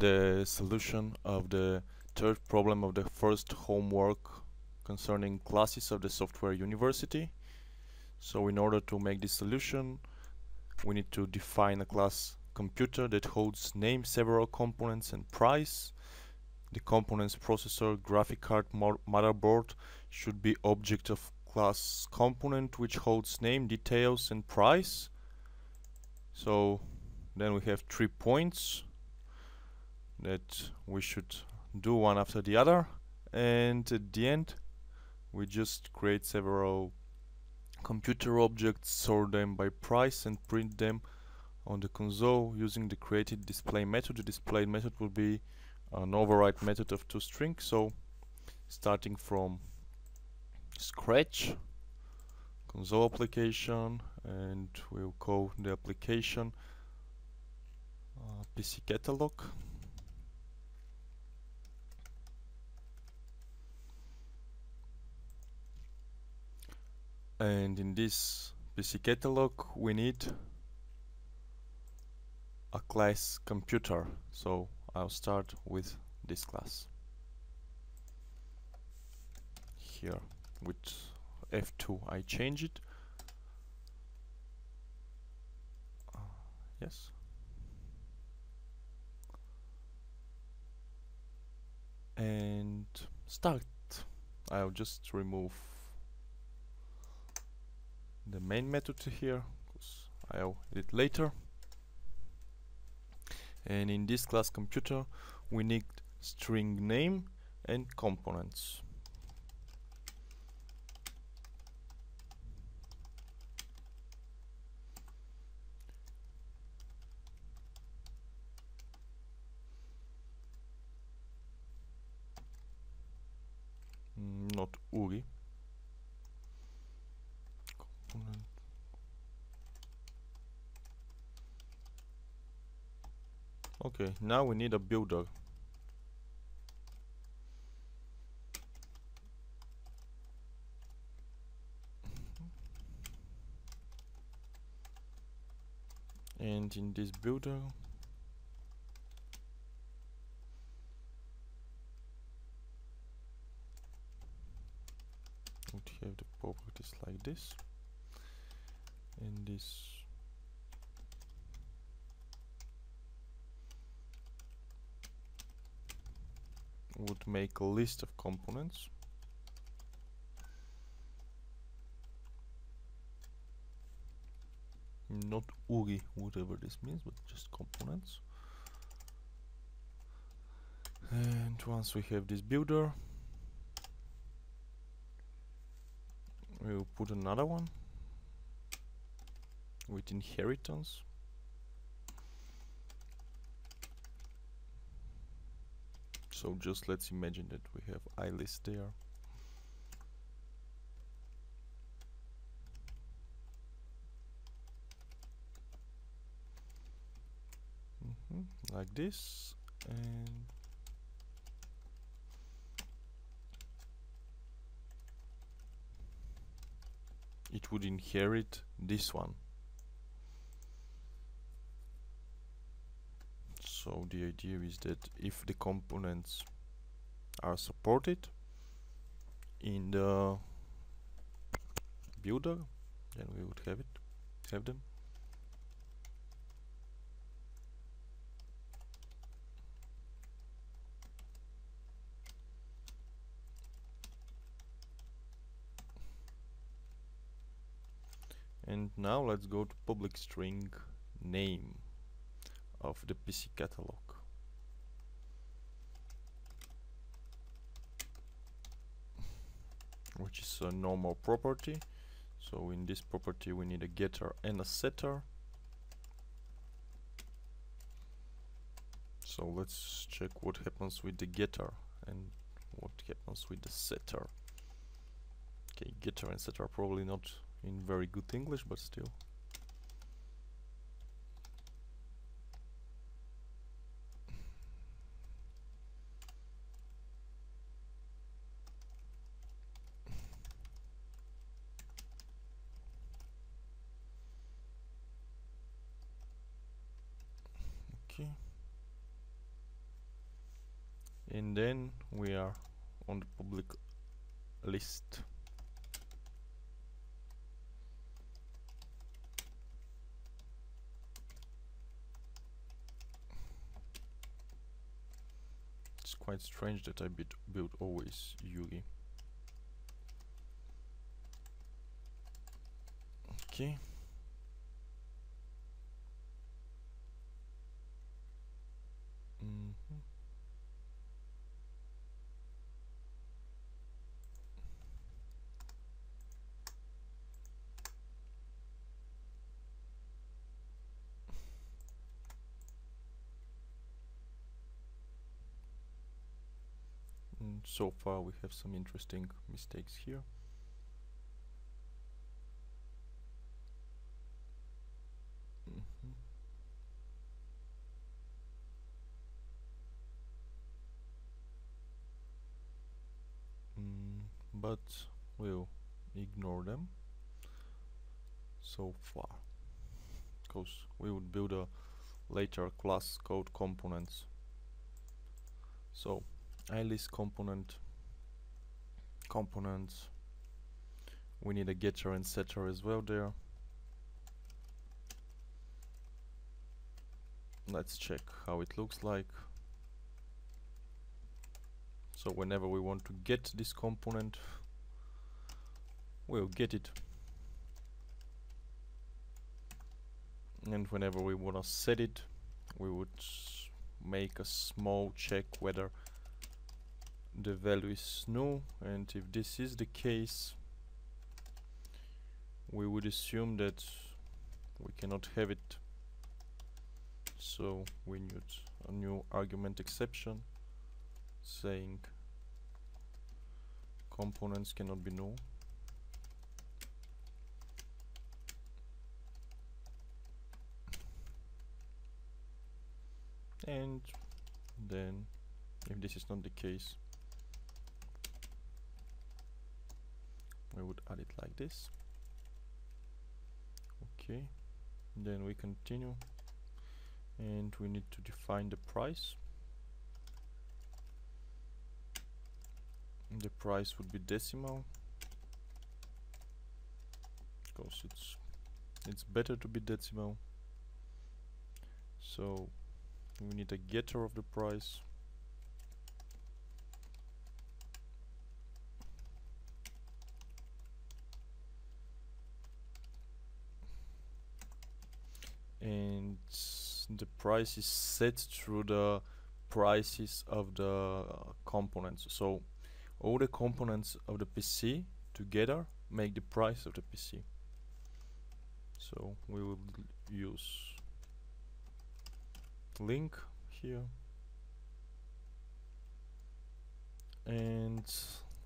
the solution of the third problem of the first homework concerning classes of the software university. So in order to make this solution, we need to define a class computer that holds name, several components, and price. The components processor, graphic card, motherboard should be object of class component which holds name, details, and price. So then we have 3 points that we should do one after the other, and at the end we just create several computer objects, sort them by price, and print them on the console using the created display method. The display method will be an override method of toString. So starting from scratch, console application, and we'll call the application PC catalog. And in this PC catalog we need a class computer, so I'll start with this class. Here with F2 I change it. Yes. And start. I'll just remove the main method here because I'll edit later. And in this class computer we need string name and components. Not URI. Component. Okay, now we need a builder. And in this builder would have the properties like this, and this would make a list of components. Not URI, whatever this means, but just components. And once we have this builder, we'll put another one with inheritance. So just let's imagine that we have iList there. Like this, and it would inherit this one. So the idea is that if the components are supported in the builder, then we would have them. And now let's go to public string name of the PC catalog. Which is a normal property. So in this property we need a getter and a setter. So let's check what happens with the getter and what happens with the setter. Okay, getter and setter are probably not in very good English, but still. Okay. and then we are on the public list. It's quite strange that I build always Yugi. Okay. So far we have some interesting mistakes here. But we'll ignore them so far, because we would build a later class called components. So I list components. We need a getter and setter as well there. Let's check how it looks like. So whenever we want to get this component, we'll get it. And whenever we want to set it, we would make a small check whether the value is null, and if this is the case, we would assume that we cannot have it. So we need a new argument exception saying components cannot be null. And then if this is not the case, we would add it like this. Okay, then we continue, and we need to define the price. The price would be decimal, because it's better to be decimal. So we need a getter of the price. And the price is set through the prices of the components. So all the components of the PC together make the price of the PC. So we will use link here, and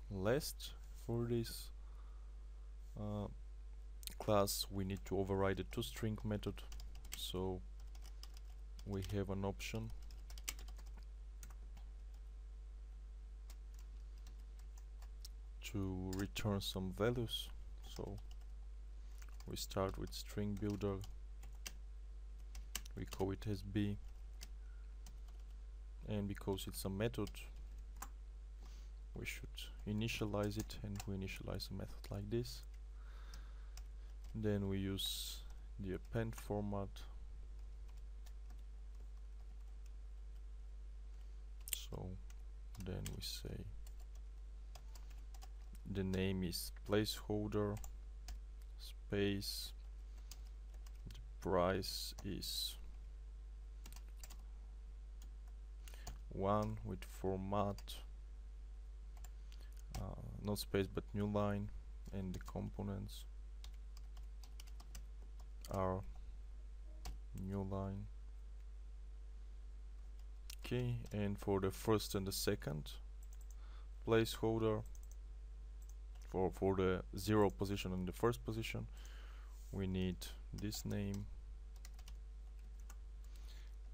last, for this class we need to override the toString method. So we have an option to return some values. So we start with string builder, we call it as b, and because it's a method we should initialize it, and we initialize a method like this. Then we use the append format. So then we say the name is placeholder space, the price is 1 with format, not space but new line, and the components are new line. Okay, and for the first and the second placeholder, for the 0 position and the first position, we need this name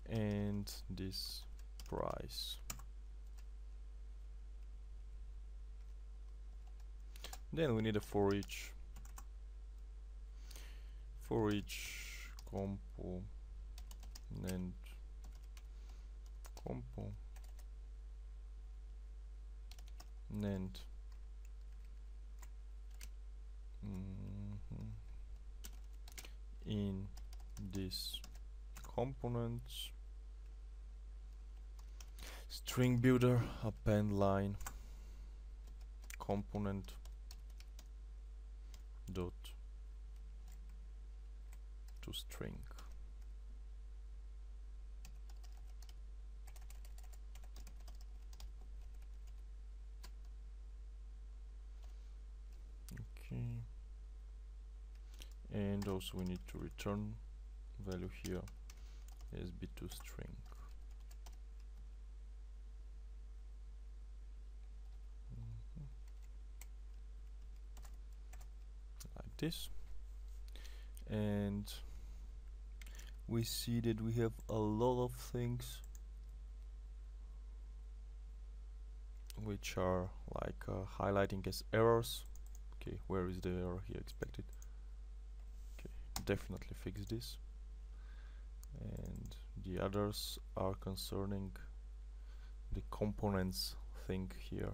and this price. Then we need a for each compo and compo, and in this components string builder append line component dot to string. Okay, and also we need to return value here as b2 string. Like this, and we see that we have a lot of things which are like highlighting as errors. Okay, where is the error here expected? Okay, definitely fix this. And the others are concerning the components thing here.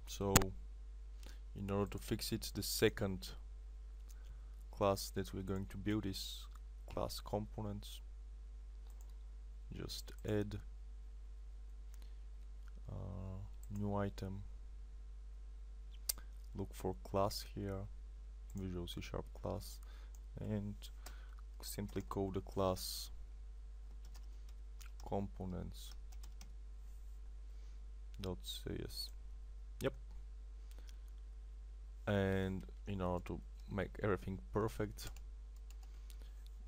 So in order to fix it, the second class that we're going to build is class components. Just add new item, look for class here, Visual C# class, and simply call the class components .cs. Yep. And in order to make everything perfect,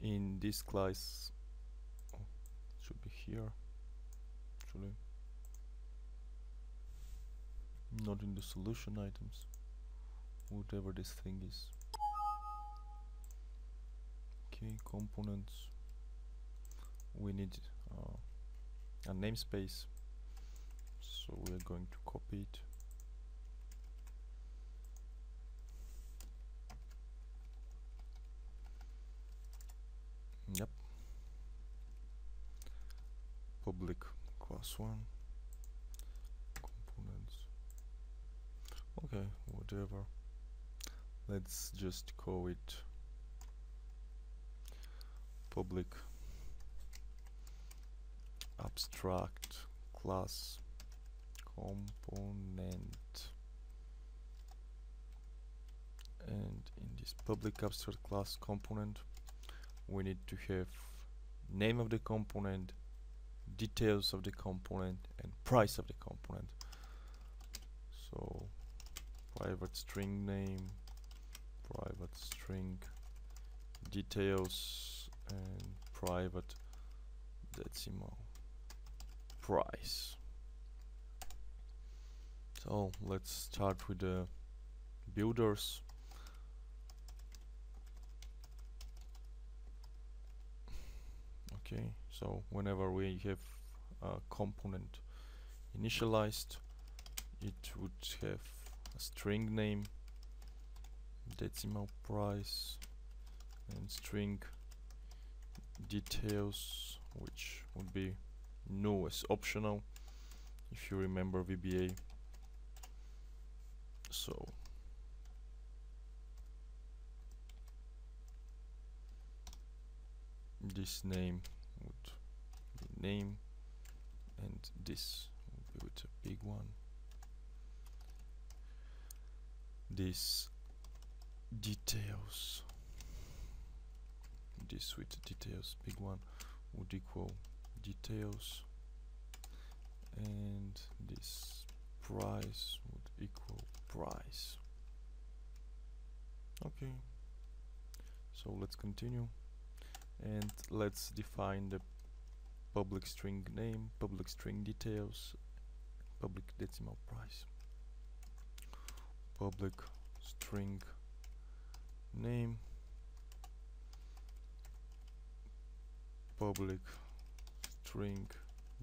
in this class, should be here actually, not in the solution items, whatever this thing is. Okay, components, we need a namespace, so we are going to copy it. Yep. Public class 1 components. Okay, whatever. Let's just call it public abstract class component. And in this public abstract class component, we need to have name of the component, details of the component, and price of the component. So private string name, private string details, and private decimal price. So let's start with the builders. Okay, so whenever we have a component initialized, it would have a string name, decimal price, and string details, which would be no as optional if you remember VBA. So this name would be name, and this would be with a big one. This details, this with details big one would equal details, and this price would equal price. Okay, so let's continue and let's define the public string name, public string details, public decimal price. Public string name, public string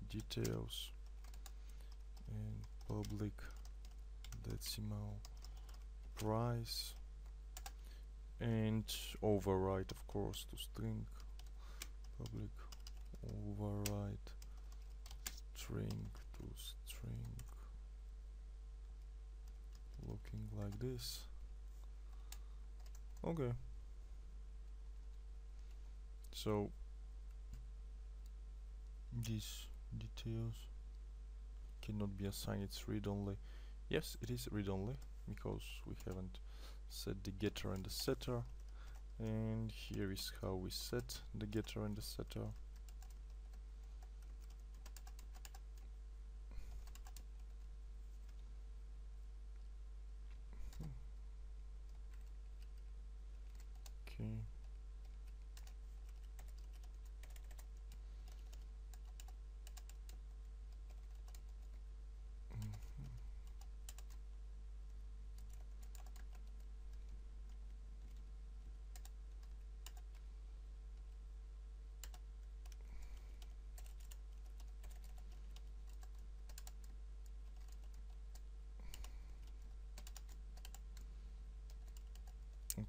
details, and public decimal price, and override of course to string, public override string to string, looking like this. Okay, so these details cannot be assigned, it's read-only. Yes, it is read-only because we haven't set the getter and the setter, and here is how we set the getter and the setter. Okay.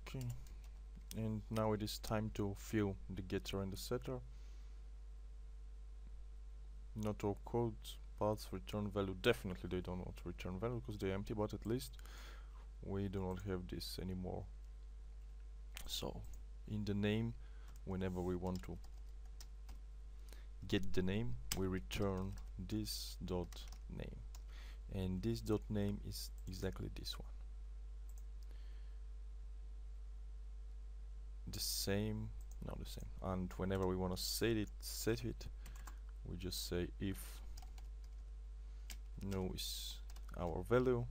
Okay, and now it is time to fill the getter and the setter. Not all code paths return value. Definitely they do not return value because they're empty, but at least we do not have this anymore. So in the name, whenever we want to get the name, we return this dot name, and this dot name is exactly this one. The same, not the same. And whenever we want to set it, we just say if new is our value,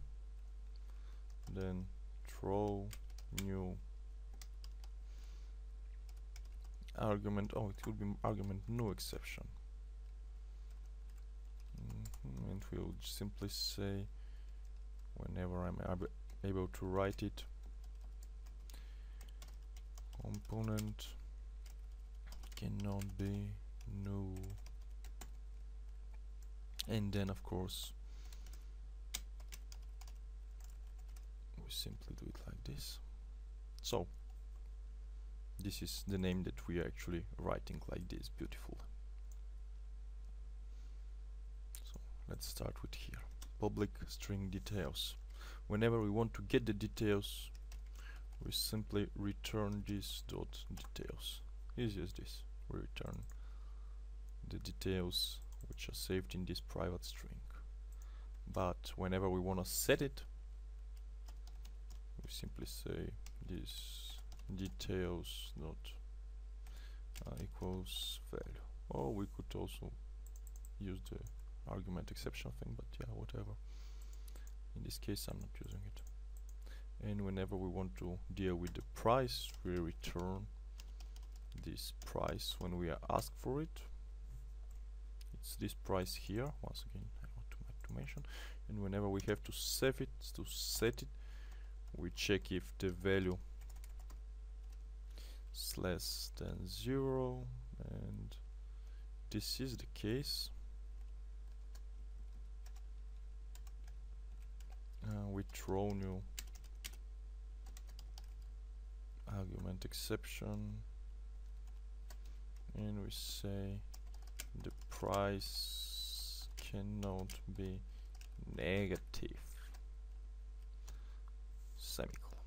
then throw new argument. Oh, it will be argument no exception. And we'll simply say, whenever I'm able to write it, component cannot be new, and then of course we simply do it like this. So this is the name that we are actually writing like this. Beautiful. So let's start with here, public string details. Whenever we want to get the details, we simply return this dot details. Easy as this. We return the details which are saved in this private string. But whenever we want to set it, we simply say this details dot equals value. Or we could also use the argument exception thing, but yeah, whatever. In this case I'm not using it. And whenever we want to deal with the price, we return this price when we are asked for it. It's this price here. Once again, I want to mention. And whenever we have to set it, we check if the value is less than 0, and this is the case. We throw new argument exception, and we say the price cannot be negative, semicolon.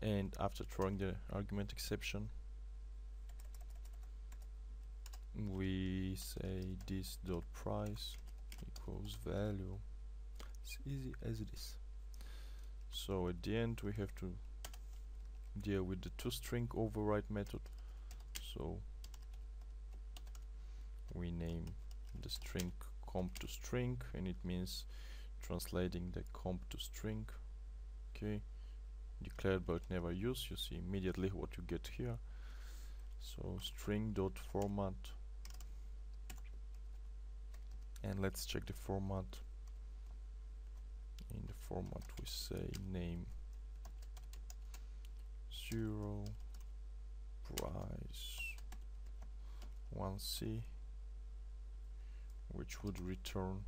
And after throwing the argument exception, we say this dot price equals value. It's easy as it is. So at the end we have to deal with the toString override method. So we name the string comp to string, and it means translating the comp to string. Okay, declared but never used. You see immediately what you get here. So string dot format, and let's check the format. In the format we say name 0 price 1c, which would return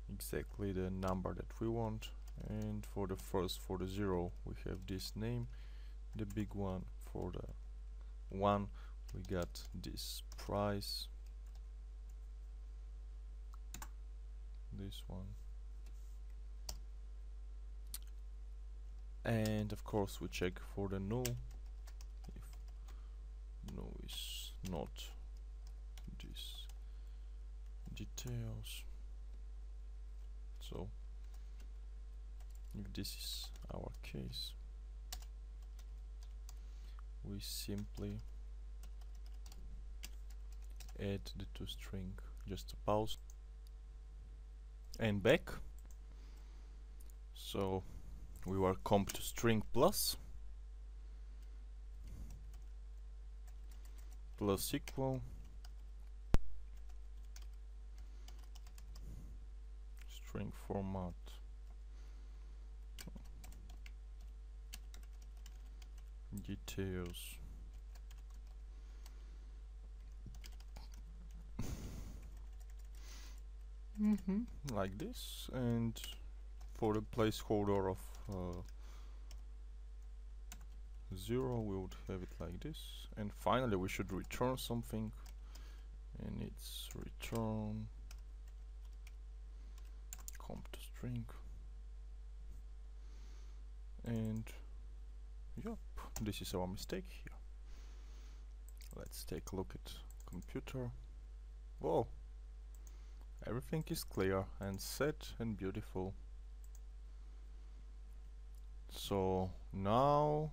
exactly the number that we want. And for the 0 we have this name, the big one. For the 1 we got this price, this one, and of course we check for the null. If null is not this details, so if this is our case, we simply add the toString, just a pause and back. So we were comp toString plus equal string format details like this, and for the placeholder of 0 we would have it like this, and finally we should return something, and it's return comp toString, and yep, this is our mistake here. Let's take a look at computer. Whoa, everything is clear and set and beautiful. So now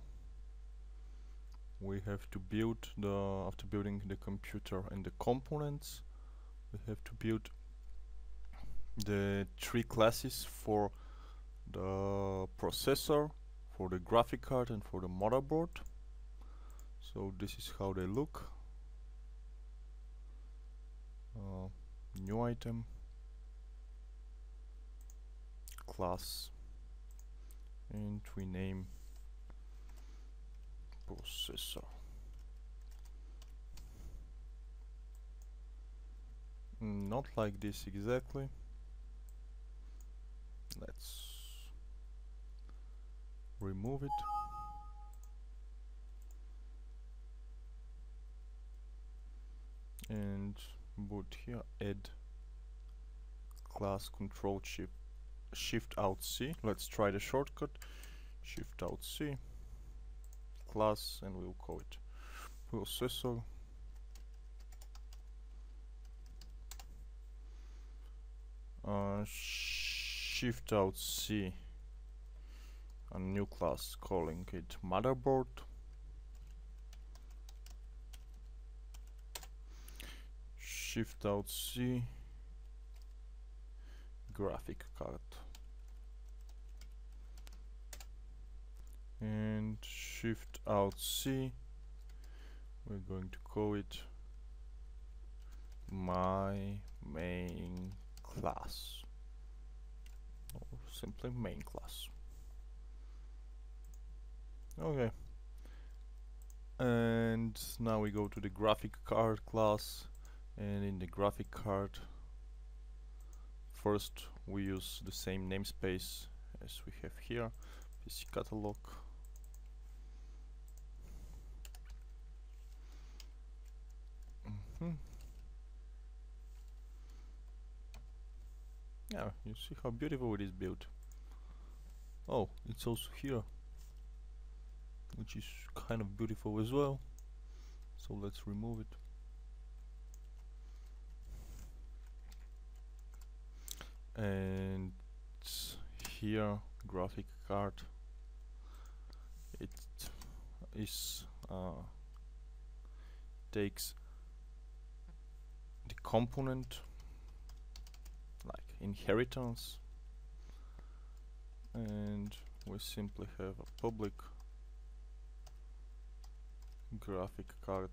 we have to build after building the computer and the components, we have to build the 3 classes for the processor, for the graphic card, and for the motherboard. So this is how they look. New item, class, and we name processor. Not like this exactly. Let's remove it. And put here add class control shift out C. Let's try the shortcut. Shift out C class, and we'll call it processor. Shift out C, a new class, calling it motherboard. Shift out C graphic card, and shift out C, we're going to call it my main class, or simply main class. Okay, and now we go to the graphic card class, and in the graphic card first we use the same namespace as we have here, PC catalog. Yeah, you see how beautiful it is built. Oh, it's also here, which is kind of beautiful as well. So let's remove it. And here, graphic card, it is takes the component like inheritance, and we simply have a public graphic card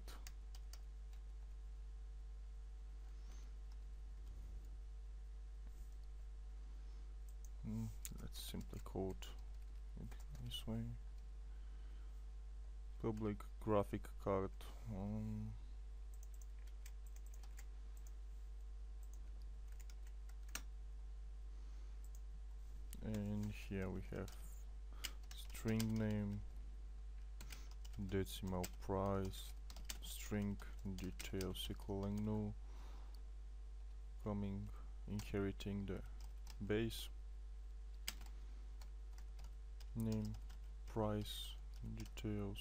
let's simply code it this way, public graphic card and here we have string name, decimal price, string details equaling null, coming inheriting the base, name, price, details.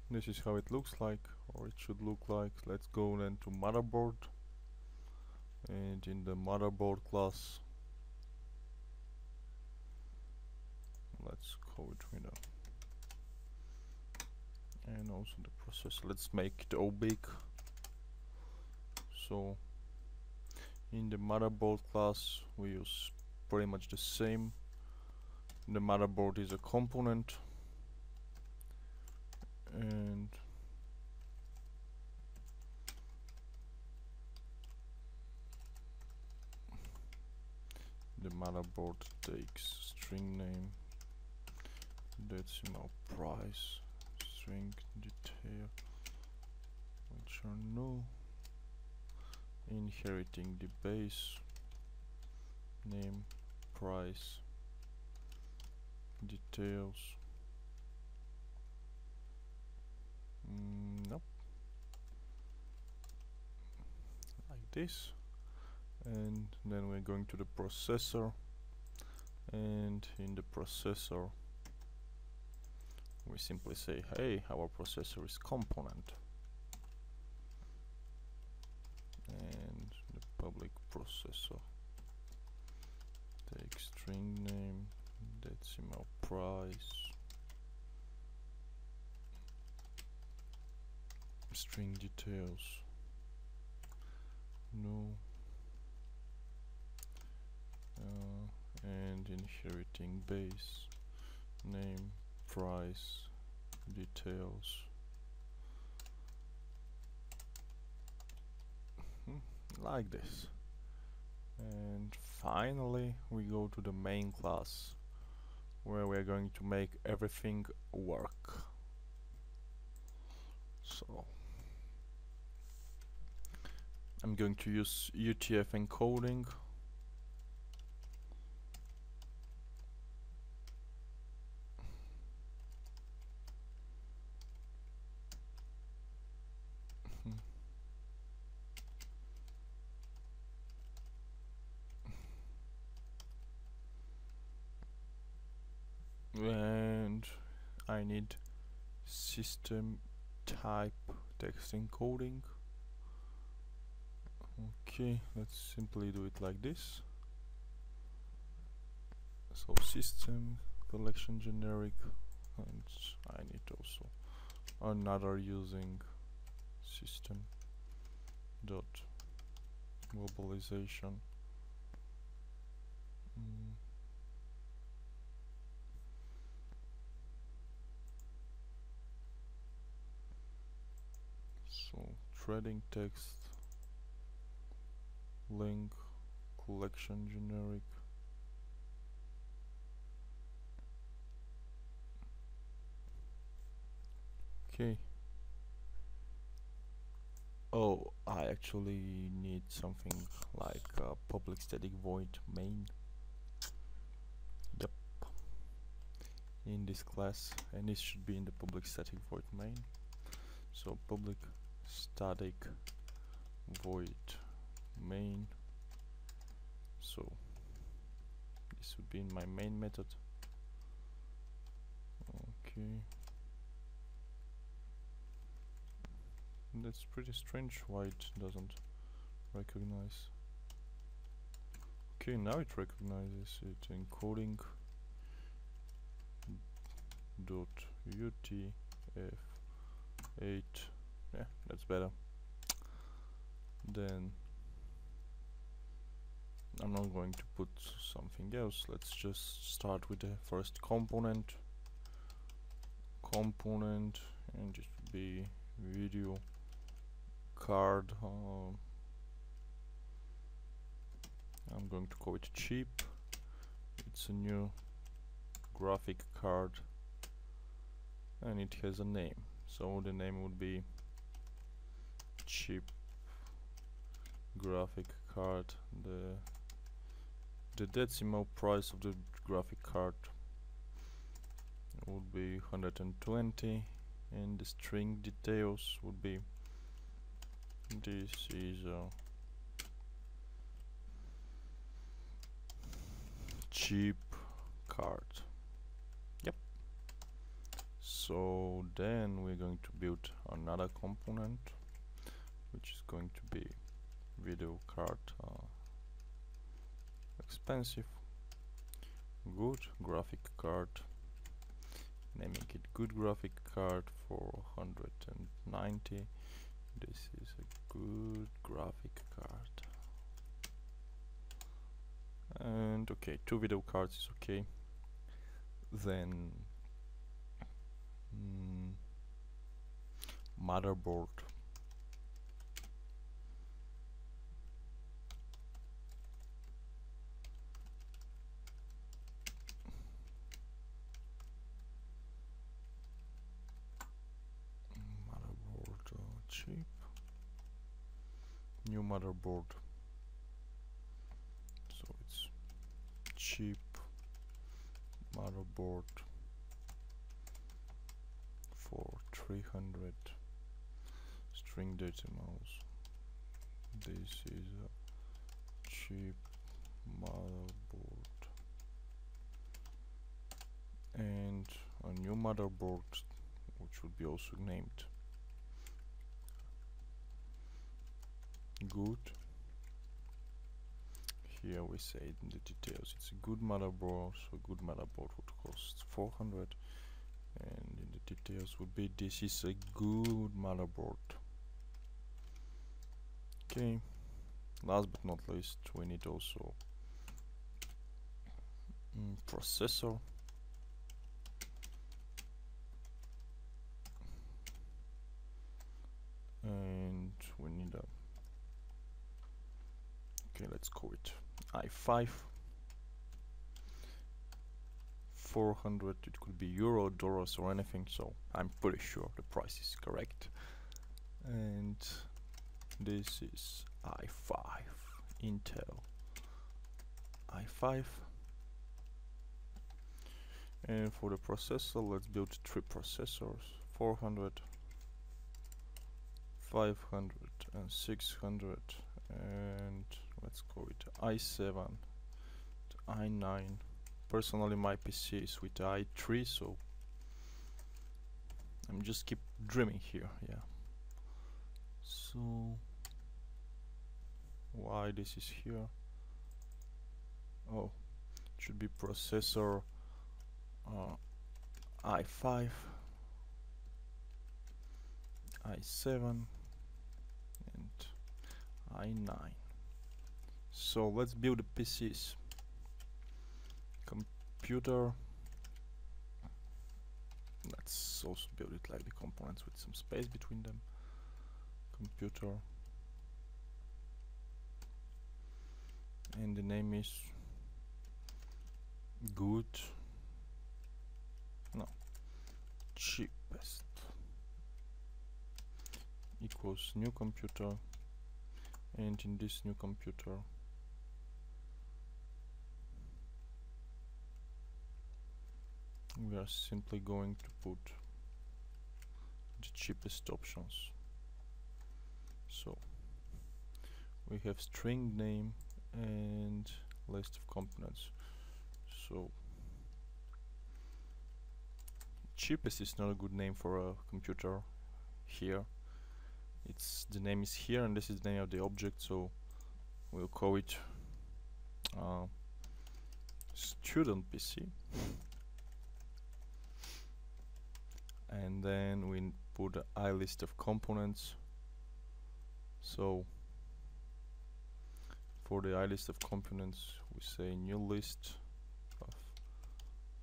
This is how it looks like, or it should look like. Let's go then to motherboard, and in the motherboard class let's call it window, and also the processor. Let's make it all big. So in the motherboard class we use pretty much the same. The motherboard is a component, and the motherboard takes string name, decimal price, string detail, which are null, inheriting the base, name, price, details. Nope. Like this. And then we're going to the processor, and in the processor we simply say, hey, our processor is component, and the public processor takes string name, decimal price, string details, no, and inheriting base, name, price, details. Like this. And finally we go to the main class, where we're going to make everything work. So I'm going to use UTF encoding. And I need system type text encoding. Okay, let's simply do it like this. So system collection generic, and I need also another using system dot globalization. So threading text link collection generic. Okay. Oh, I actually need something like a public static void main. Yep. In this class, and this should be in the public static void main. So public static void main. So this would be in my main method. Okay. That's pretty strange why it doesn't recognize. Okay, now it recognizes it. Encoding dot UTF-8. Yeah, that's better. Then I'm not going to put something else. Let's just start with the first component, and just be video card. I'm going to call it cheap. It's a new graphic card, and it has a name. So the name would be cheap graphic card. The decimal price of the graphic card would be 120, and the string details would be this is a cheap card. Yep. So then we're going to build another component which is going to be video card, expensive, good graphic card, naming it good graphic card for 190. This is a good graphic card. And okay, 2 video cards is okay. Then motherboard. Motherboard cheap. New motherboard. So it's cheap motherboard for 300 string decimals. This is a cheap motherboard, and a new motherboard which would be also named good. Here we say in the details it's a good motherboard, so good motherboard would cost 400, and in the details would be this is a good motherboard. Okay, last but not least we need also processor. And we need a, okay, let's call it i5 400. It could be euro, dollars, or anything, so I'm pretty sure the price is correct. And this is i5 Intel i5. And for the processor, let's build 3 processors: 400, 500, and 600. And let's call it i7 to i9. Personally my PC is with i3, so I'm just keep dreaming here. Yeah, so why this is here? Oh, it should be processor i5, i7, and i9. So let's build the PCs. Computer, let's also build it like the components with some space between them. Computer, and the name is good, no, cheapest equals new computer, and in this new computer we are simply going to put the cheapest options. So we have string name and list of components. So cheapest is not a good name for a computer here. It's the name is here, and this is the name of the object, so we'll call it student PC. And then we put a list of components. So for the list of components we say new list of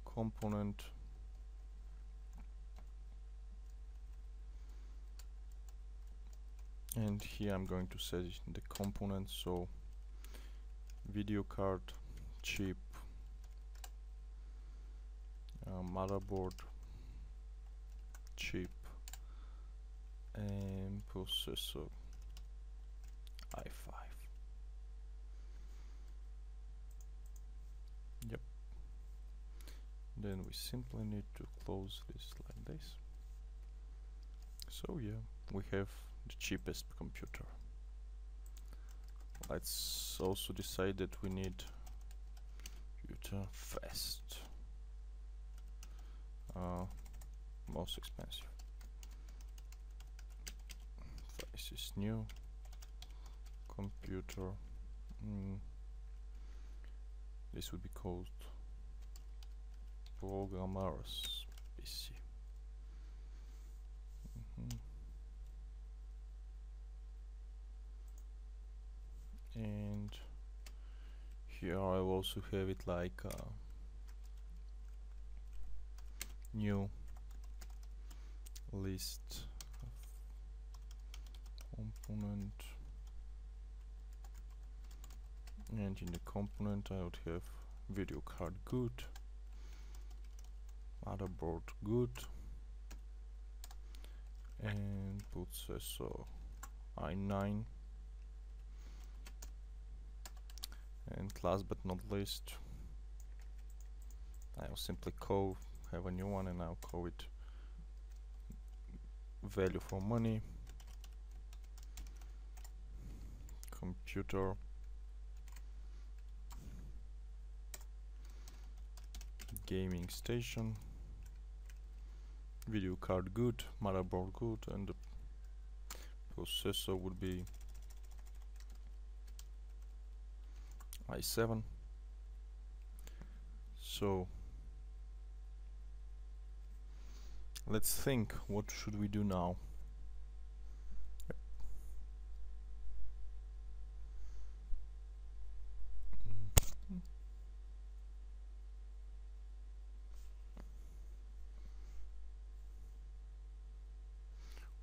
component, and here I'm going to set the components. So video card cheap, motherboard cheap, and processor i5. Yep. Then we simply need to close this like this. So yeah, we have the cheapest computer. Let's also decide that we need computer fast. Most expensive. This is new computer. This would be called programmer's PC. And here I'll also have it like new list of component, and in the component I would have video card good, motherboard good, and processor i9, and last but not least I'll simply have a new one, and I'll call it value for money computer gaming station, video card good, motherboard good, and the processor would be i7. So let's think, what should we do now?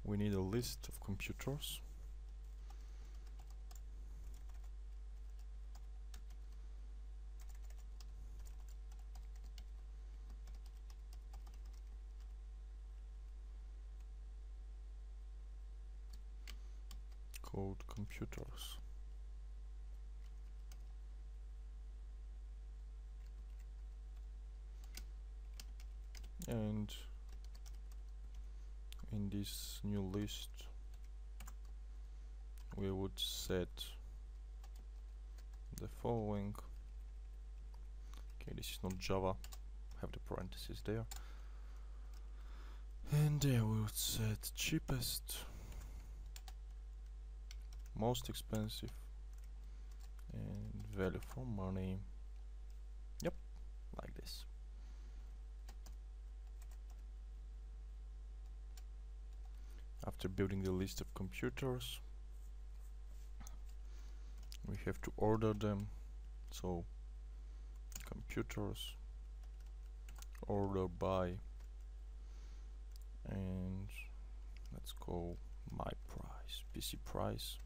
We need a list of computers. Called computers. And in this new list we would set the following. Okay, this is not Java, have the parentheses there. And there we would set cheapest, most expensive, and value for money. Yep, like this. After building the list of computers, we have to order them. So computers, order by, and let's go my price, PC price,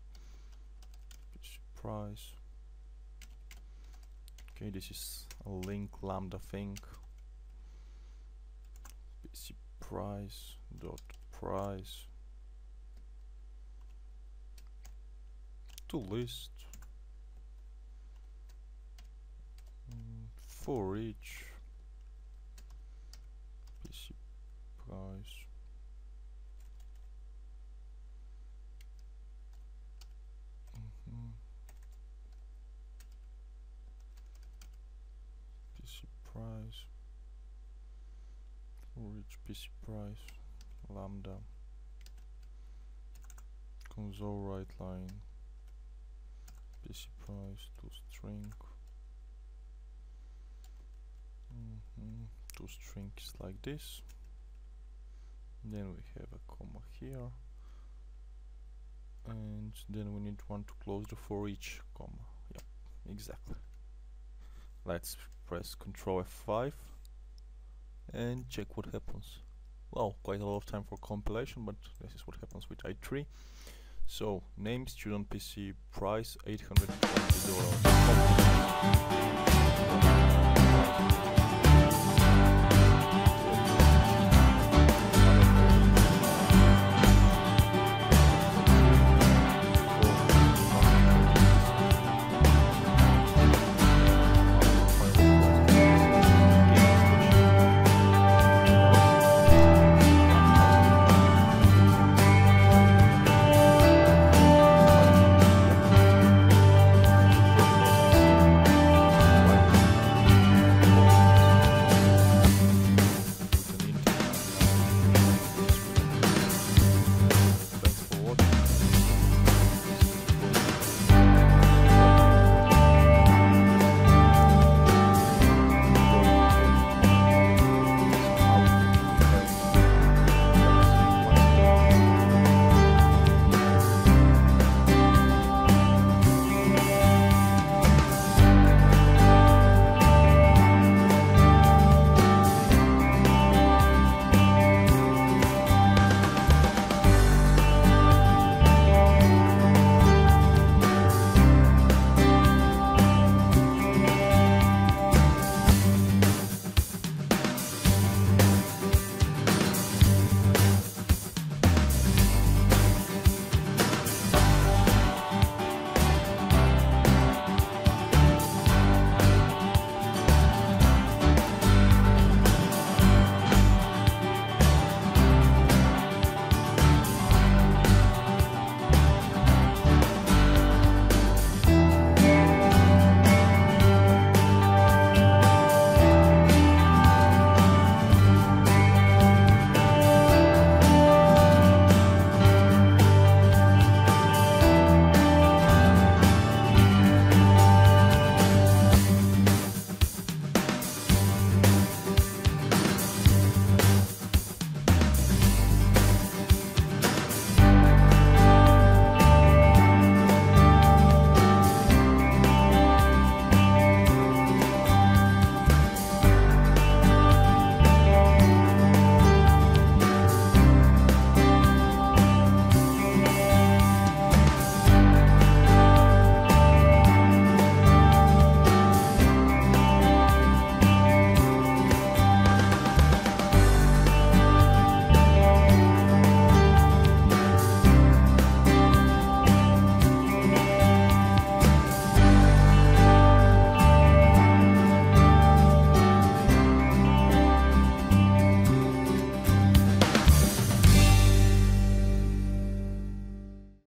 PC price. Okay, this is a link lambda thing. PC price dot price to list for each PC price PC price for each PC price lambda console write line PC price to string. To strings like this. Then we have a comma here, and then we need one to close the for each comma. Yep, exactly. Let's press Ctrl F5 and check what happens. Well, quite a lot of time for compilation, but this is what happens with i3. So, name student PC, price $820.